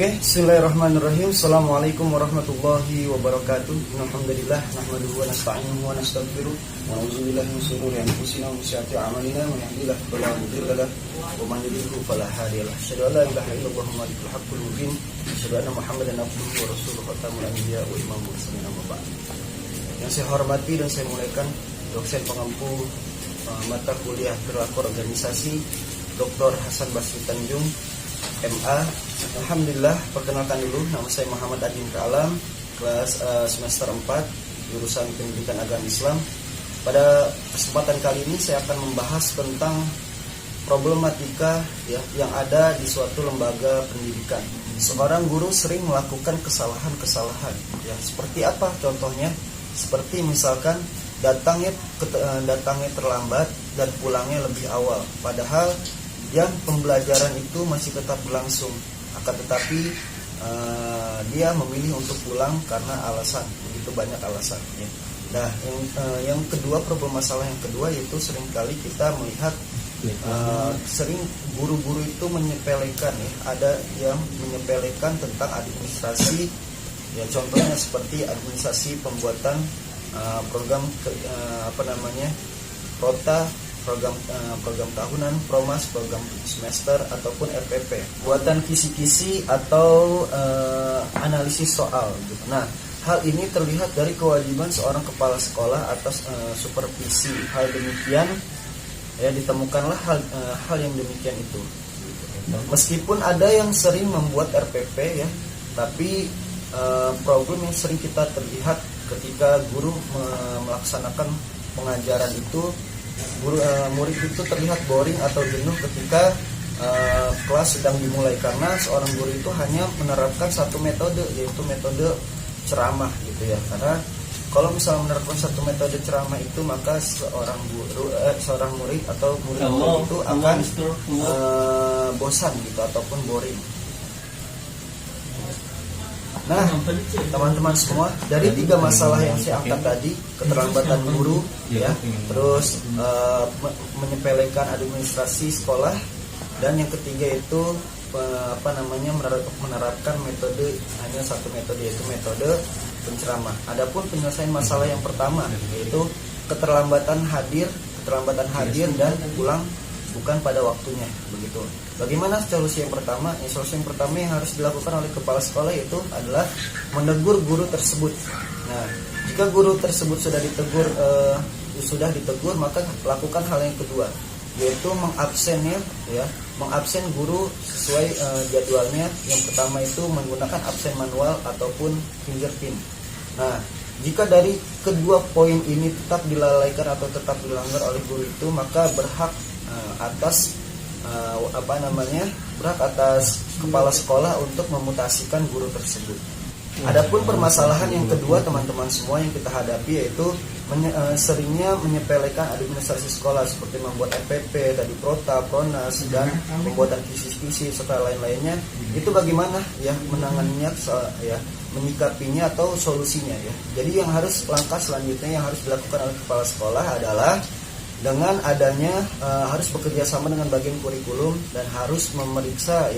Oke, bismillahirrahmanirrahim. Assalamualaikum warahmatullahi wabarakatuh. Alhamdulillah, nahmaduhu wa nasta'inuhu wa nastaghfiruh. Wa na'udzubillahi min shururi anfusina wa min sayyiati a'malina. Man yahdihillahu fala mudilla lahu wa man yudlil fala hadiya lahu. Asyhadu an la ilaha illallah malikul haqqul mubin. Asyhadu anna Muhammadan abduhu wa rasuluhu khatamul anbiya wa imamul mursalin amma ba'd. Yang saya hormati dan saya muliakan dosen pengampu mata kuliah perilaku organisasi Dr. Hasan Basri Tanjung MA. Alhamdulillah, perkenalkan dulu, nama saya Muhammad Adin Kaalam, kelas semester 4, jurusan Pendidikan Agama Islam. Pada kesempatan kali ini saya akan membahas tentang problematika yang ada di suatu lembaga pendidikan. Seorang guru sering melakukan kesalahan-kesalahan. Seperti apa contohnya? Seperti misalkan datangnya terlambat dan pulangnya lebih awal, padahal yang pembelajaran itu masih tetap berlangsung, akan tetapi dia memilih untuk pulang karena alasan, begitu banyak alasan. Nah, yang kedua, problem masalah yang kedua yaitu seringkali kita melihat sering guru-guru itu menyepelekan, ada yang menyepelekan tentang administrasi. Contohnya seperti administrasi pembuatan program Prota, program tahunan, Promas, program semester ataupun RPP, buatan kisi-kisi atau analisis soal gitu. Nah, hal ini terlihat dari kewajiban seorang kepala sekolah atas supervisi. Hal demikian ditemukanlah hal yang demikian itu. Meskipun ada yang sering membuat RPP tapi problem yang sering kita terlihat ketika guru melaksanakan pengajaran itu, murid itu terlihat boring atau jenuh ketika kelas sedang dimulai, karena seorang guru itu hanya menerapkan satu metode, yaitu metode ceramah gitu ya. Karena kalau misalnya menerapkan satu metode ceramah itu, maka seorang murid atau murid itu akan bosan gitu ataupun boring. Nah, teman-teman semua, dari tiga masalah yang saya angkat tadi, keterlambatan guru, terus menyepelekan administrasi sekolah, dan yang ketiga itu menerapkan metode, hanya satu metode, yaitu metode penceramah. Adapun penyelesaian masalah yang pertama yaitu keterlambatan hadir dan pulang bukan pada waktunya, begitu. Bagaimana solusi yang pertama? Solusi yang pertama yang harus dilakukan oleh kepala sekolah itu adalah menegur guru tersebut. Nah, jika guru tersebut sudah ditegur, maka lakukan hal yang kedua, yaitu mengabsen guru sesuai jadwalnya. Yang pertama itu menggunakan absen manual ataupun fingerprint. Nah, jika dari kedua poin ini tetap dilalaikan atau tetap dilanggar oleh guru itu, maka berhak atas kepala sekolah untuk memutasikan guru tersebut. Adapun permasalahan yang kedua, teman-teman semua, yang kita hadapi yaitu seringnya menyepelekan administrasi sekolah seperti membuat RPP, tadi Prota, Pronas, dan pembuatan kisi-kisi serta lain-lainnya. Itu bagaimana menanganinya, menyikapinya atau solusinya Jadi langkah selanjutnya yang harus dilakukan oleh kepala sekolah adalah dengan adanya harus bekerja sama dengan bagian kurikulum dan harus memeriksa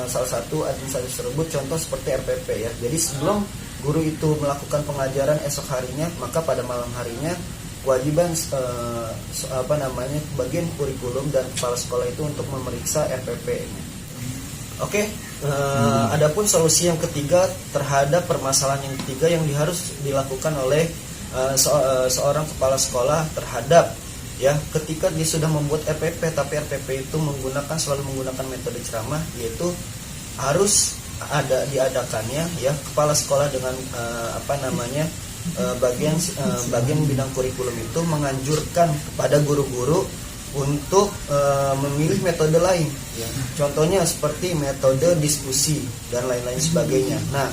salah satu administrasi tersebut, contoh seperti RPP Jadi sebelum guru itu melakukan pengajaran esok harinya, maka pada malam harinya kewajiban bagian kurikulum dan kepala sekolah itu untuk memeriksa RPP-nya. Oke, adapun solusi yang ketiga terhadap permasalahan yang ketiga yang harus dilakukan oleh seorang kepala sekolah terhadap ketika dia sudah membuat RPP, tapi RPP itu selalu menggunakan metode ceramah, yaitu harus diadakannya kepala sekolah dengan bagian bidang kurikulum itu menganjurkan kepada guru-guru untuk memilih metode lain. Contohnya seperti metode diskusi dan lain-lain sebagainya. Nah,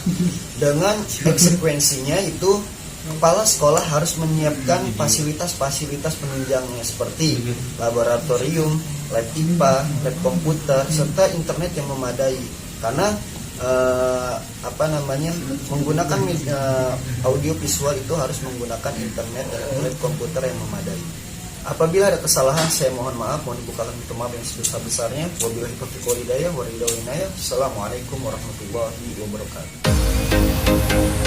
dengan konsekuensinya itu kepala sekolah harus menyiapkan fasilitas-fasilitas penunjangnya seperti laboratorium, lab IPA, lab komputer, serta internet yang memadai. Karena menggunakan audio visual itu harus menggunakan internet dan lab komputer yang memadai. Apabila ada kesalahan, saya mohon maaf. Mohon dibukakan pintu maaf yang sebesar-besarnya. Wabillahi taufiq wal hidayah. Assalamualaikum warahmatullahi wabarakatuh.